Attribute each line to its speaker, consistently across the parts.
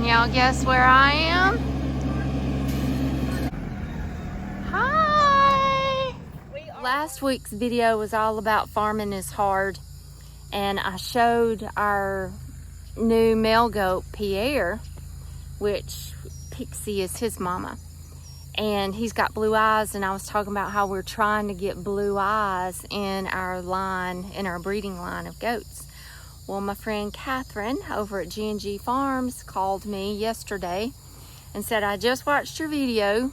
Speaker 1: y'all guess where I am? Hi! Last week's video was all about farming is hard, and I showed our new male goat, Pierre, which Pixie is his mama. And he's got blue eyes, and I was talking about how we're trying to get blue eyes in our line, in our breeding line of goats. Well, my friend Catherine over at G&G Farms called me yesterday and said, I just watched your video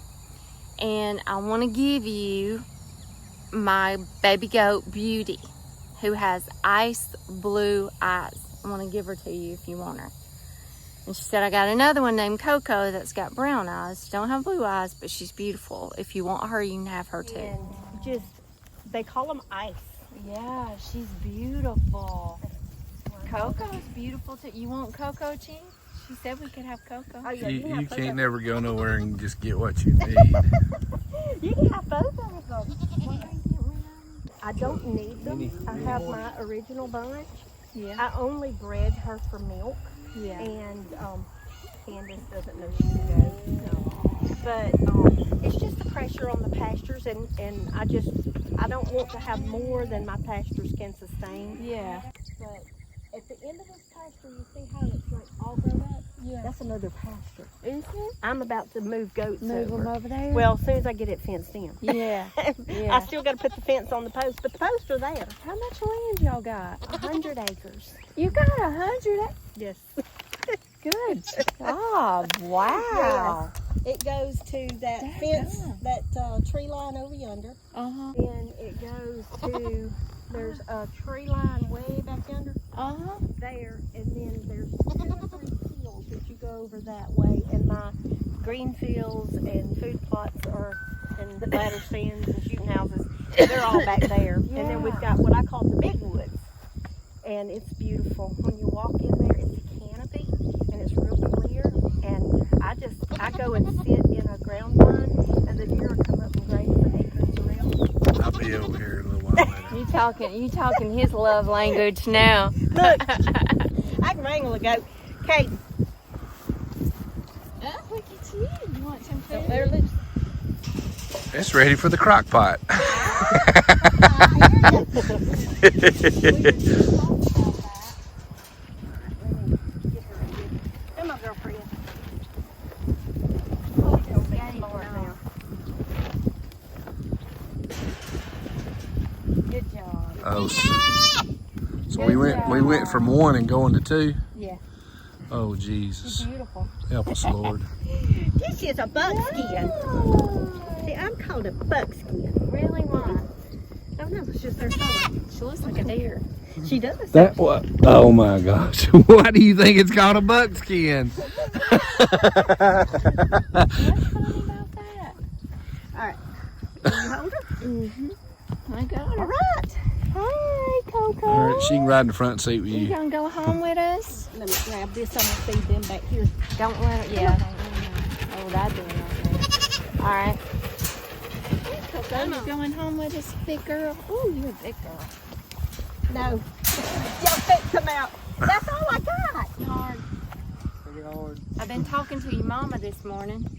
Speaker 1: and I want to give you my baby goat Beauty, who has ice blue eyes. I want to give her to you if you want her. And she said, I got another one named Coco that's got brown eyes. She don't have blue eyes, but she's beautiful. If you want her, you can have her too.
Speaker 2: And just, they call them ice.
Speaker 1: Yeah, she's beautiful. Coco's beautiful too. You want Coco, Ching? She said we could have Coco.
Speaker 2: Oh, yeah,
Speaker 3: You can't never go nowhere and just get what you need.
Speaker 2: You can have both of them. I don't need them. I have my original bunch.
Speaker 1: Yeah.
Speaker 2: I only bred her for milk.
Speaker 1: Yeah.
Speaker 2: And Candace doesn't know she's a goat. No. But it's just the pressure on the pastures, and I don't want to have more than my pastures can sustain.
Speaker 1: Yeah.
Speaker 2: But at the end of this pasture, you see how it's like all grown up?
Speaker 1: Yeah.
Speaker 2: That's another pasture.
Speaker 1: Is it?
Speaker 2: I'm about to move goats
Speaker 1: Move them over there?
Speaker 2: Well, as soon as I get it fenced in.
Speaker 1: Yeah.
Speaker 2: I still got to put the fence on the post, but the posts are there.
Speaker 1: How much land y'all got?
Speaker 2: 100 acres.
Speaker 1: You got 100?
Speaker 2: Yes.
Speaker 1: Good job. Wow.
Speaker 2: It goes to that
Speaker 1: That's
Speaker 2: fence,
Speaker 1: good.
Speaker 2: that tree line over yonder.
Speaker 1: Uh-huh.
Speaker 2: And it goes to, there's a tree line way back yonder.
Speaker 1: Uh-huh.
Speaker 2: There, and then there's 2 or 3 fields that you go over that way, and my green fields and food plots are, and the ladder stands and shooting houses, they're all back there.
Speaker 1: Yeah.
Speaker 2: And then we've got what I call the big woods, and it's beautiful. When you walk in there, it's a canopy, and it's real clear, and I go and sit in a ground line, and the deer will come up and graze the acorns around.
Speaker 3: I'll be over here in a little while later.
Speaker 1: You talking his love language now.
Speaker 2: Look, I can wrangle a goat. Kate.
Speaker 1: Oh, look at you. You want some food?
Speaker 2: There, look.
Speaker 3: It's ready for the crock pot.
Speaker 2: And my girlfriend.
Speaker 1: Good job.
Speaker 3: Oh, so we went from 1 and going to 2.
Speaker 1: Yeah.
Speaker 3: Oh Jesus,
Speaker 1: Beautiful.
Speaker 3: help us, Lord.
Speaker 2: This is a buckskin. See, I'm called a buckskin.
Speaker 1: Really? Why?
Speaker 2: Oh no, it's just her color.
Speaker 1: She looks like a deer.
Speaker 2: She does.
Speaker 3: That what? Oh my gosh! Why do you think it's called a buckskin?
Speaker 1: What's funny about that?
Speaker 2: All right. Can you hold her?
Speaker 1: Mm-hmm. I got her.
Speaker 2: All right.
Speaker 1: Hi, Coco.
Speaker 3: All right, she can ride in the front seat with
Speaker 1: You
Speaker 3: you.
Speaker 1: gonna go home with us?
Speaker 2: Let me grab this. I'm gonna feed them back here.
Speaker 1: Don't let her. Yeah. Don't let her. Oh, that's doing okay. All right. Coco, you going home with us, big girl? Ooh, you're a big girl.
Speaker 2: No. Y'all can't come out. That's all I got.
Speaker 1: Hard. I've been talking to your mama this morning.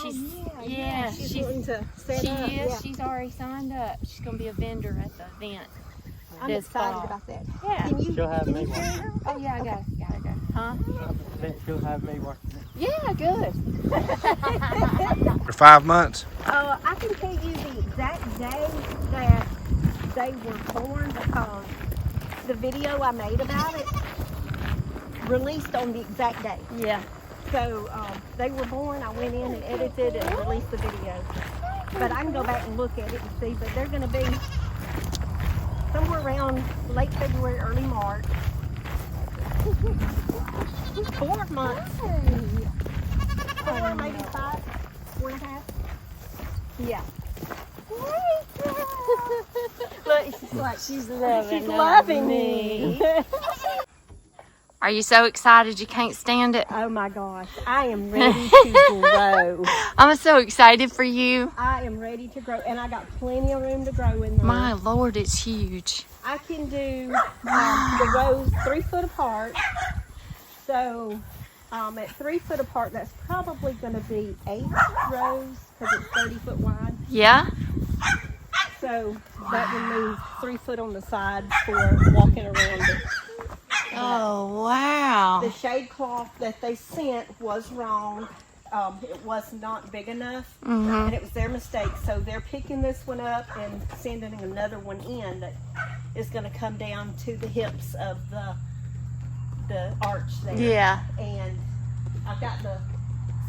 Speaker 1: She's,
Speaker 2: She's wanting to set
Speaker 1: she
Speaker 2: up.
Speaker 1: is.
Speaker 2: Yeah.
Speaker 1: She's already signed up. She's gonna be a vendor at the event.
Speaker 2: I'm
Speaker 1: this
Speaker 2: excited
Speaker 1: fall.
Speaker 2: about that.
Speaker 1: Yeah.
Speaker 2: Can you?
Speaker 4: She'll have me
Speaker 2: carry
Speaker 4: working.
Speaker 2: her?
Speaker 1: Oh yeah, I got it. Huh?
Speaker 4: She'll have me working it.
Speaker 1: Yeah, good.
Speaker 3: For 5 months.
Speaker 2: I can tell you the exact day that they were born because the video I made about it released on the exact day.
Speaker 1: Yeah.
Speaker 2: So they were born, I went in and edited and released the video. But I can go back and look at it and see, but they're going to be somewhere around late February, early March. 4 months. 4, maybe 5, 4.5.
Speaker 1: Yeah.
Speaker 2: Look, she's like,
Speaker 1: She's loving,
Speaker 2: she's loving me.
Speaker 1: Are you so excited you can't stand it?
Speaker 2: Oh my gosh, I am ready to grow.
Speaker 1: I'm so excited for you.
Speaker 2: I am ready to grow, and I got plenty of room to grow in there.
Speaker 1: My Lord, it's huge.
Speaker 2: I can do the rows 3 foot apart. So At 3 foot apart, that's probably going to be 8 rows because it's 30 foot wide.
Speaker 1: Yeah.
Speaker 2: So that would move 3 foot on the side for walking around it.
Speaker 1: Oh, wow.
Speaker 2: The shade cloth that they sent was wrong. It was not big enough, and it was their mistake. So they're picking this one up and sending another one in that is going to come down to the hips of the arch there.
Speaker 1: Yeah.
Speaker 2: And I've got the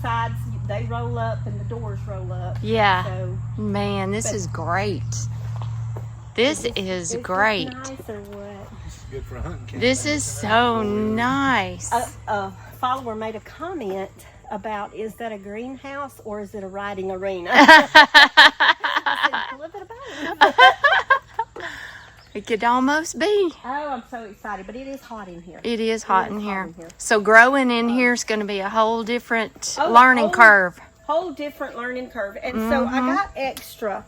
Speaker 2: sides, they roll up and the doors roll up.
Speaker 1: Yeah.
Speaker 2: So,
Speaker 1: man, this is great. This is great.
Speaker 2: Nice or what?
Speaker 3: This is good for hunting.
Speaker 1: This is so nice.
Speaker 2: A follower made a comment about, is that a greenhouse or is it a riding arena? I said, a little bit of both.
Speaker 1: It could almost be.
Speaker 2: Oh, I'm so excited, but it is hot in here.
Speaker 1: It is hot in here. So growing in here is going to be a whole different learning
Speaker 2: whole
Speaker 1: curve.
Speaker 2: Whole different learning curve. And so I got extra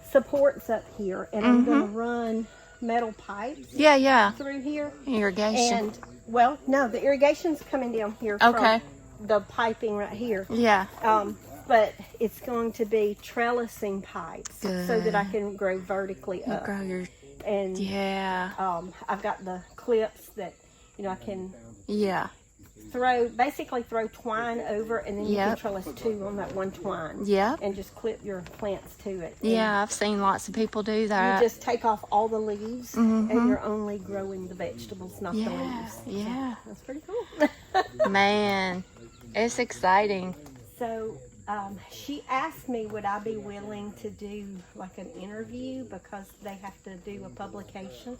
Speaker 2: supports up here, and I'm going to run metal pipes
Speaker 1: Yeah.
Speaker 2: through here.
Speaker 1: Irrigation.
Speaker 2: And, well, no, the irrigation's coming down here
Speaker 1: Okay.
Speaker 2: from the piping right here.
Speaker 1: Yeah.
Speaker 2: But it's going to be trellising pipes so that I can grow vertically up.
Speaker 1: Grow your,
Speaker 2: And I've got the clips that, I can basically throw twine over, and then you can trellis 2 on that one twine.
Speaker 1: Yep.
Speaker 2: And just clip your plants to it.
Speaker 1: Yeah, I've seen lots of people do that.
Speaker 2: You just take off all the leaves, and you're only growing the vegetables, not the leaves.
Speaker 1: Yeah.
Speaker 2: So that's pretty cool.
Speaker 1: Man, it's exciting.
Speaker 2: So she asked me, would I be willing to do like an interview because they have to do a publication,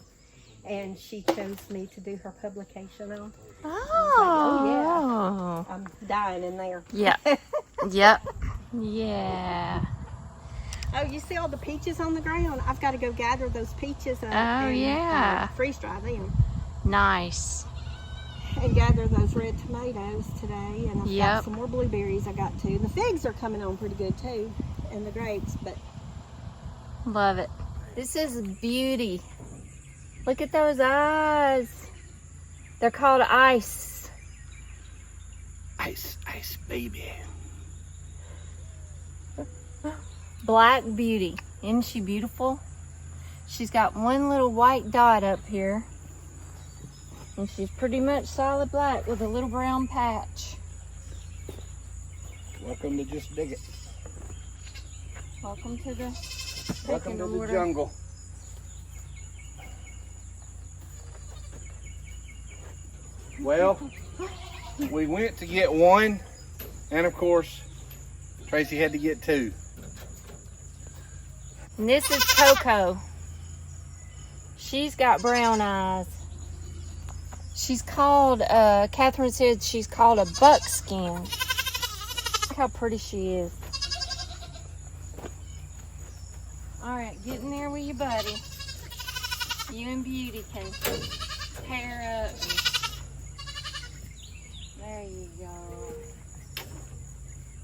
Speaker 2: and she chose me to do her publication on.
Speaker 1: Oh,
Speaker 2: I'm dying in there.
Speaker 1: Yep. Yeah.
Speaker 2: Oh, you see all the peaches on the ground? I've got to go gather those peaches up and freeze dry them.
Speaker 1: Nice.
Speaker 2: And gather those red tomatoes today, and I've got some more blueberries I got to. The figs are coming on pretty good too, and the grapes, but
Speaker 1: love it. This is beauty. Look at those eyes. They're called ice.
Speaker 3: Ice, baby.
Speaker 1: Black Beauty. Isn't she beautiful? She's got one little white dot up here. And she's pretty much solid black with a little brown patch.
Speaker 3: Welcome to Just Dig It.
Speaker 1: Welcome to the
Speaker 3: Welcome to the jungle. Well, we went to get one, and of course, Tracy had to get 2.
Speaker 1: And this is Coco. She's got brown eyes. She's called, Catherine said she's called a buckskin. Look how pretty she is. All right, get in there with your buddy. You and Beauty can pair up. There you go.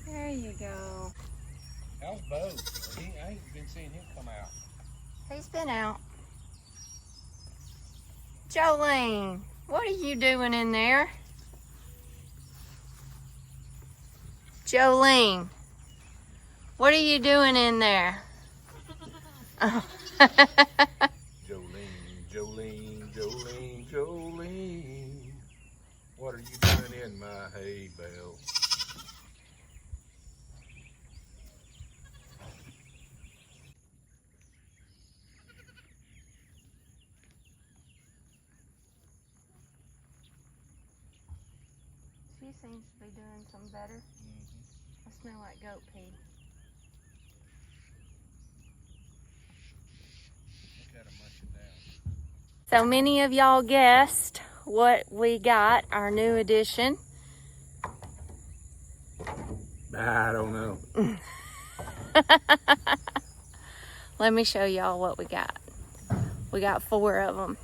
Speaker 1: There you go.
Speaker 3: How's Bo? I ain't been seeing him come out.
Speaker 1: He's been out. Jolene, what are you doing in there? Jolene, what are you doing in there? Oh.
Speaker 3: Jolene, what are you doing in my hay bale?
Speaker 1: She seems to be doing some better. I smell like goat pee. So many of y'all guessed what we got, our new addition.
Speaker 3: I don't know.
Speaker 1: Let me show y'all what we got. We got 4 of them.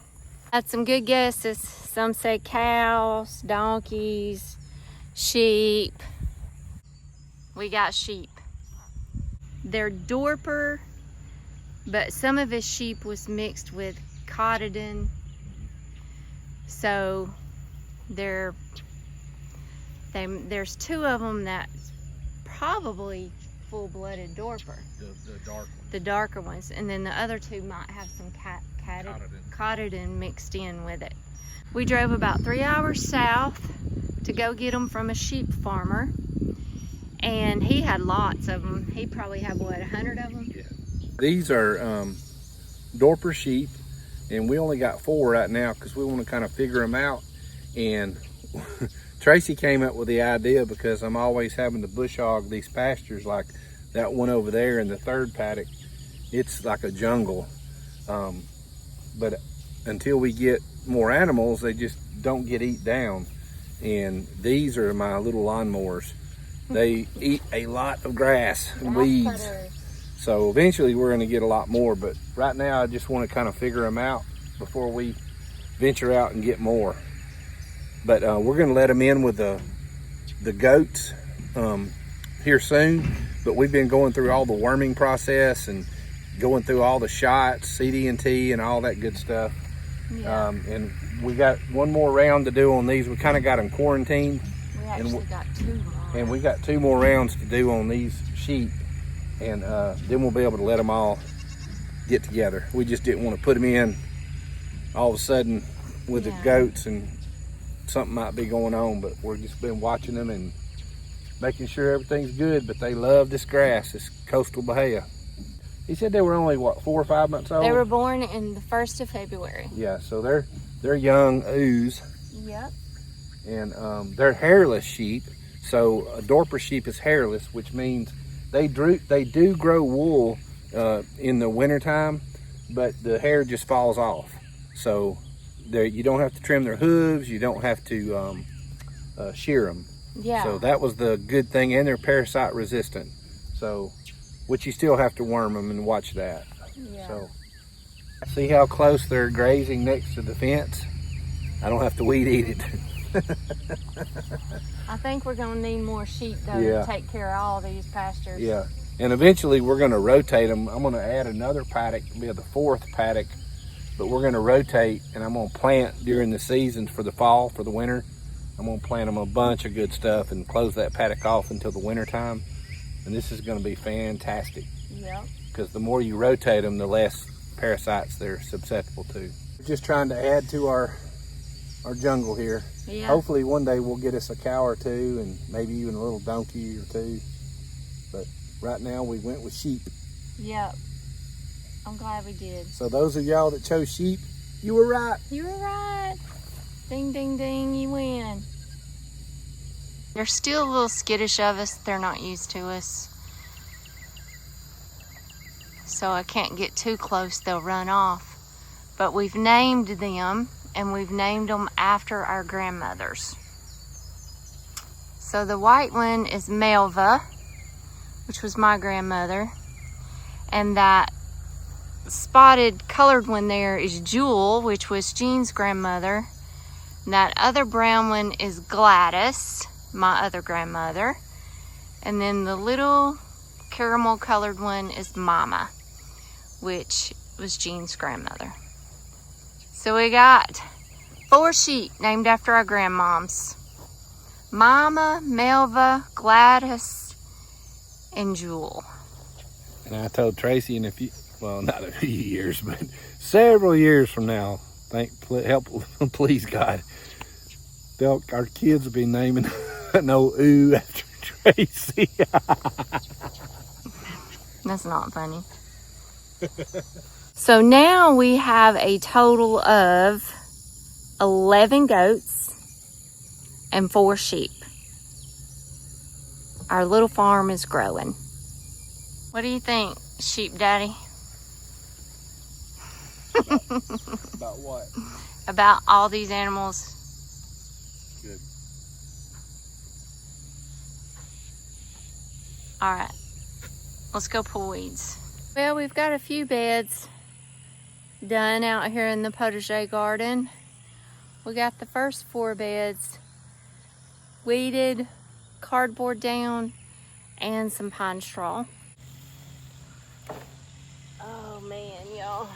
Speaker 1: Had some good guesses. Some say cows, donkeys, sheep. We got sheep. They're Dorper, but some of his sheep was mixed with Cottodon. So they're There's 2 of them that's probably full-blooded Dorper.
Speaker 3: The dark one.
Speaker 1: The darker ones. And then the other 2 might have some Cotodon mixed in with it. We drove about 3 hours south to go get them from a sheep farmer. And he had lots of them. He probably had, what, 100 of them?
Speaker 3: Yeah. These are Dorper sheep, and we only got 4 right now because we want to kind of figure them out. And Tracy came up with the idea because I'm always having to bush hog these pastures, like that one over there in the 3rd paddock. It's like a jungle. But until we get more animals, they just don't get eat down. And these are my little lawnmowers. They eat a lot of grass and weeds. So eventually we're going to get a lot more, but right now I just want to kind of figure them out before we venture out and get more. But we're going to let them in with the goats here soon. But we've been going through all the worming process and going through all the shots, CD&T and all that good stuff.
Speaker 1: Yeah.
Speaker 3: And we got one more round to do on these. We kind of got them quarantined.
Speaker 1: We actually got 2 more.
Speaker 3: And we got 2 more rounds to do on these sheep. And then we'll be able to let them all get together. We just didn't want to put them in all of a sudden with the goats, and something might be going on, but we've just been watching them and making sure everything's good. But they love this grass, this coastal bahia. He said they were only, what, 4 or 5 months old?
Speaker 1: They were born in the 1st of February.
Speaker 3: Yeah, so they're young ewes.
Speaker 1: Yep.
Speaker 3: And they're hairless sheep. So a Dorper sheep is hairless, which means they do grow wool in the wintertime, but the hair just falls off. So you don't have to trim their hooves, you don't have to shear them.
Speaker 1: Yeah.
Speaker 3: So that was the good thing, and they're parasite resistant. So, which you still have to worm them and watch that.
Speaker 1: Yeah.
Speaker 3: So, see how close they're grazing next to the fence? I don't have to weed eat it.
Speaker 1: I think we're going to need more sheep, though, to take care of all these pastures.
Speaker 3: Yeah, and eventually we're going to rotate them. I'm going to add another paddock, it'll be the 4th paddock, but we're going to rotate, and I'm going to plant during the seasons for the fall, for the winter. I'm going to plant them a bunch of good stuff and close that paddock off until the winter time. And this is going to be fantastic.
Speaker 1: Yep.
Speaker 3: Because the more you rotate them, the less parasites they're susceptible to. We're just trying to add to our jungle here.
Speaker 1: Yeah.
Speaker 3: Hopefully one day we'll get us a cow or 2 and maybe even a little donkey or 2. But right now we went with sheep.
Speaker 1: Yep. I'm glad we did.
Speaker 3: So those of y'all that chose sheep, you were right.
Speaker 1: You were right. Ding, ding, ding, you win. They're still a little skittish of us. They're not used to us. So I can't get too close. They'll run off. But we've named them, and we've named them after our grandmothers. So the white one is Melva, which was my grandmother. And that spotted colored one there is Jewel, which was Jean's grandmother. And that other brown one is Gladys, my other grandmother. And then the little caramel colored one is Mama, which was Jean's grandmother. So we got 4 sheep named after our grandmoms. Mama, Melva, Gladys, and Jewel.
Speaker 3: And I told Tracy in well, not a few years, but several years from now, please God, our kids will be naming an old ooh after Tracy.
Speaker 1: That's not funny. So now we have a total of 11 goats and 4 sheep. Our little farm is growing. What do you think, Sheep Daddy?
Speaker 3: About what?
Speaker 1: About all these animals.
Speaker 3: Good.
Speaker 1: All right, let's go pull weeds. Well, we've got a few beds done out here in the potager garden. We got the first 4 beds weeded, cardboard down, and some pine straw. Oh man, y'all.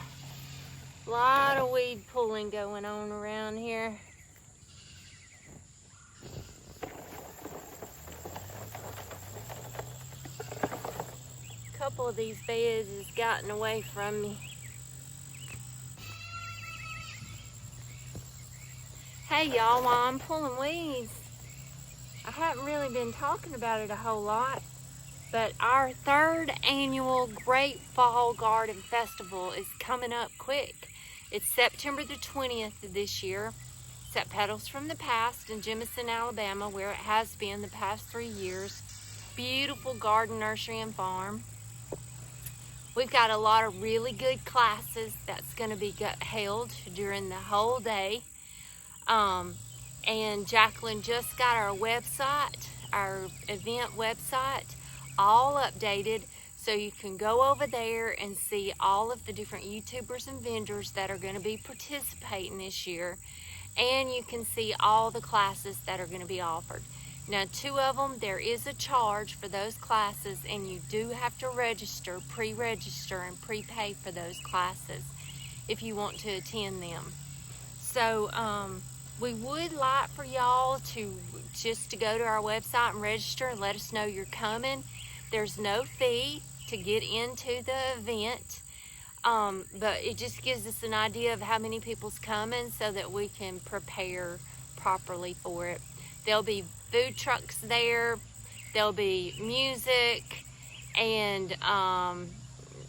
Speaker 1: A lot of weed pulling going on around here. couple of these beds has gotten away from me. Hey y'all, while I'm pulling weeds, I haven't really been talking about it a whole lot, but our 3rd annual Great Fall Garden Festival is coming up quick. It's September the 20th of this year. It's at Petals from the Past in Jemison, Alabama, where it has been the past 3 years. Beautiful garden, nursery, and farm. We've got a lot of really good classes that's going to be held during the whole day. And Jacqueline just got our website, our event website, all updated, so you can go over there and see all of the different YouTubers and vendors that are going to be participating this year, and you can see all the classes that are going to be offered. Now, 2 of them, there is a charge for those classes, and you do have to register, pre-register, and prepay for those classes if you want to attend them. So, we would like for y'all to go to our website and register and let us know you're coming. There's no fee to get into the event, but it just gives us an idea of how many people's coming so that we can prepare properly for it. There'll be food trucks there, there'll be music, and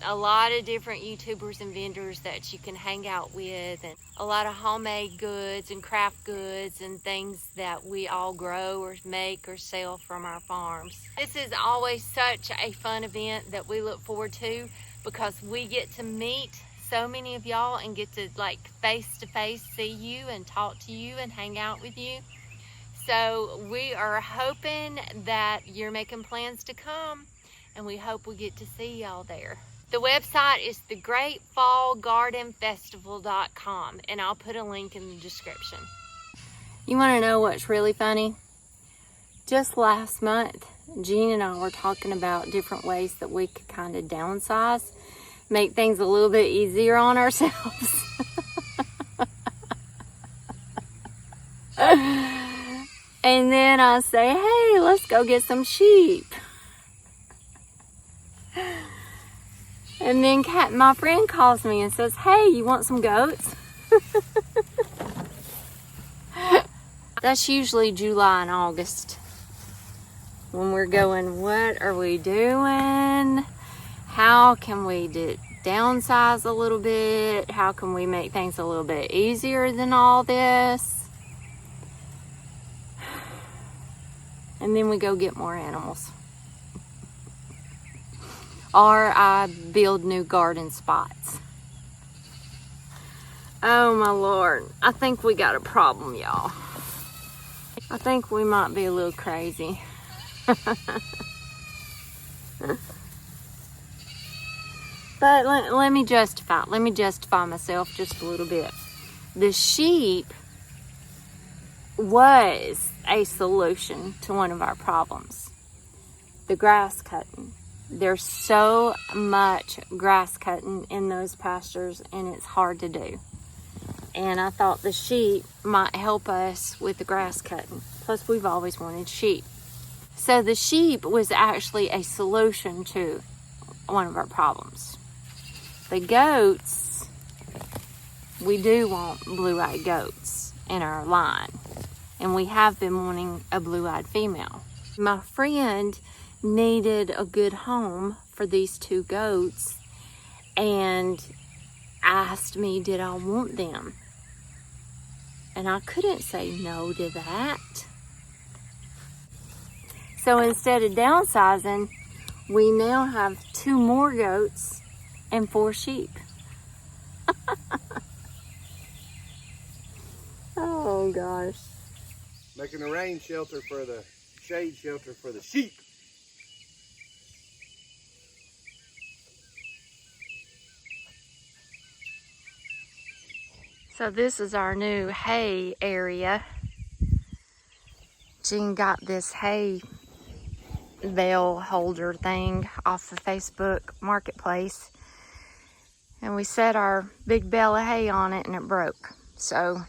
Speaker 1: a lot of different YouTubers and vendors that you can hang out with, and a lot of homemade goods and craft goods and things that we all grow or make or sell from our farms. This is always such a fun event that we look forward to because we get to meet so many of y'all and get to face to face see you and talk to you and hang out with you. So we are hoping that you're making plans to come, and we hope we get to see y'all there. The website is thegreatfallgardenfestival.com, and I'll put a link in the description. You want to know what's really funny? Just last month, Jean and I were talking about different ways that we could kind of downsize, make things a little bit easier on ourselves. And then I say, hey, let's go get some sheep. And then my friend calls me and says, hey, you want some goats? That's usually July and August when we're going, what are we doing? How can we downsize a little bit? How can we make things a little bit easier than all this? And then we go get more animals. Or I build new garden spots. Oh my Lord, I think we got a problem, y'all. I think we might be a little crazy. But let me justify myself just a little bit. The sheep was a solution to one of our problems. The grass cutting. There's so much grass cutting in those pastures, and it's hard to do. And I thought the sheep might help us with the grass cutting. Plus, we've always wanted sheep. So the sheep was actually a solution to one of our problems. The goats, we do want blue-eyed goats in our line. And we have been wanting a blue-eyed female. My friend needed a good home for these 2 goats and asked me, did I want them? And I couldn't say no to that. So instead of downsizing, we now have 2 more goats and 4 sheep. Oh gosh.
Speaker 3: Making a rain shelter for the shade shelter for the sheep.
Speaker 1: So this is our new hay area. Jean got this hay bale holder thing off the Facebook Marketplace. And we set our big bale of hay on it and it broke. So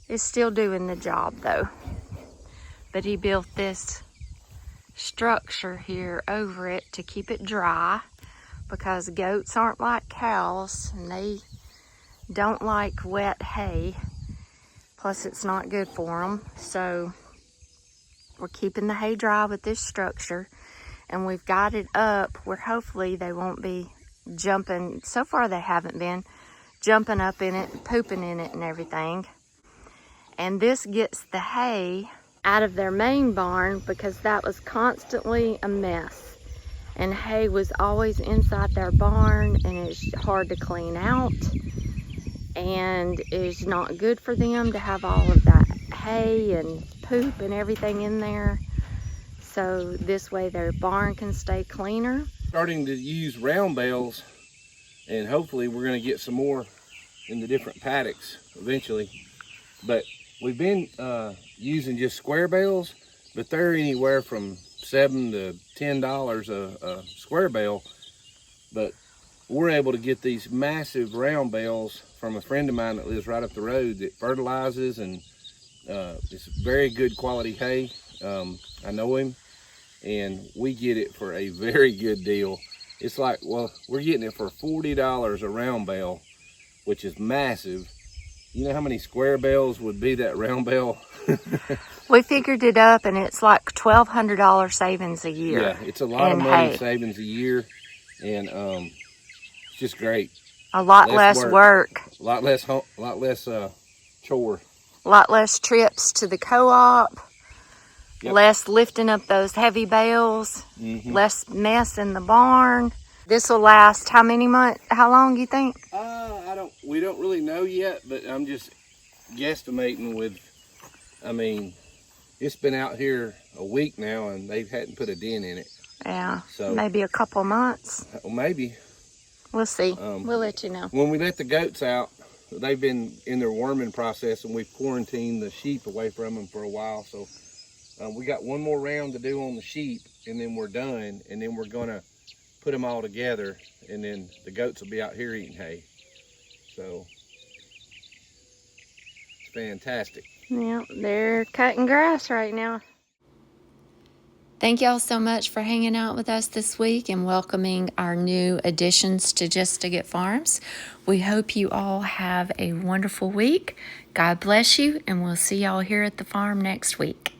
Speaker 1: it's still doing the job though. But he built this structure here over it to keep it dry, because goats aren't like cows and they don't like wet hay. Plus it's not good for them. So we're keeping the hay dry with this structure, and we've got it up where hopefully they won't be jumping. So far they haven't been jumping up in it and pooping in it and everything. And this gets the hay out of their main barn, because that was constantly a mess. And hay was always inside their barn, and it's hard to clean out. And it's not good for them to have all of that hay and poop and everything in there. So this way their barn can stay cleaner.
Speaker 3: Starting to use round bales, and hopefully we're going to get some more in the different paddocks eventually. But we've been using just square bales, but they're anywhere from $7 to $10 a square bale. But we're able to get these massive round bales from a friend of mine that lives right up the road that fertilizes, and it's very good quality hay. I know him, and we get it for a very good deal. It's like, well, we're getting it for $40 a round bale, which is massive. You know how many square bales would be that round bale?
Speaker 1: We figured it up, and it's like $1,200 savings a year.
Speaker 3: Yeah, it's a lot of money
Speaker 1: hay.
Speaker 3: savings a year, and it's just great.
Speaker 1: A lot less work.
Speaker 3: A lot less chore.
Speaker 1: A lot less trips to the co-op.
Speaker 3: Yep.
Speaker 1: Less lifting up those heavy bales. Less mess in the barn. This will last how many months? How long do you think?
Speaker 3: We don't really know yet, but I'm just guesstimating with, I mean, it's been out here a week now and they hadn't put a dent in it.
Speaker 1: Yeah,
Speaker 3: so
Speaker 1: maybe a couple months.
Speaker 3: Maybe.
Speaker 1: We'll see. We'll let you know.
Speaker 3: When we let the goats out, they've been in their worming process, and we've quarantined the sheep away from them for a while. So we got one more round to do on the sheep, and then we're done, and then we're gonna put them all together, and then the goats will be out here eating hay. So it's fantastic.
Speaker 1: Yeah, they're cutting grass right now. Thank y'all so much for hanging out with us this week and welcoming our new additions to Just to Get Farms. We hope you all have a wonderful week. God bless you, and we'll see y'all here at the farm next week.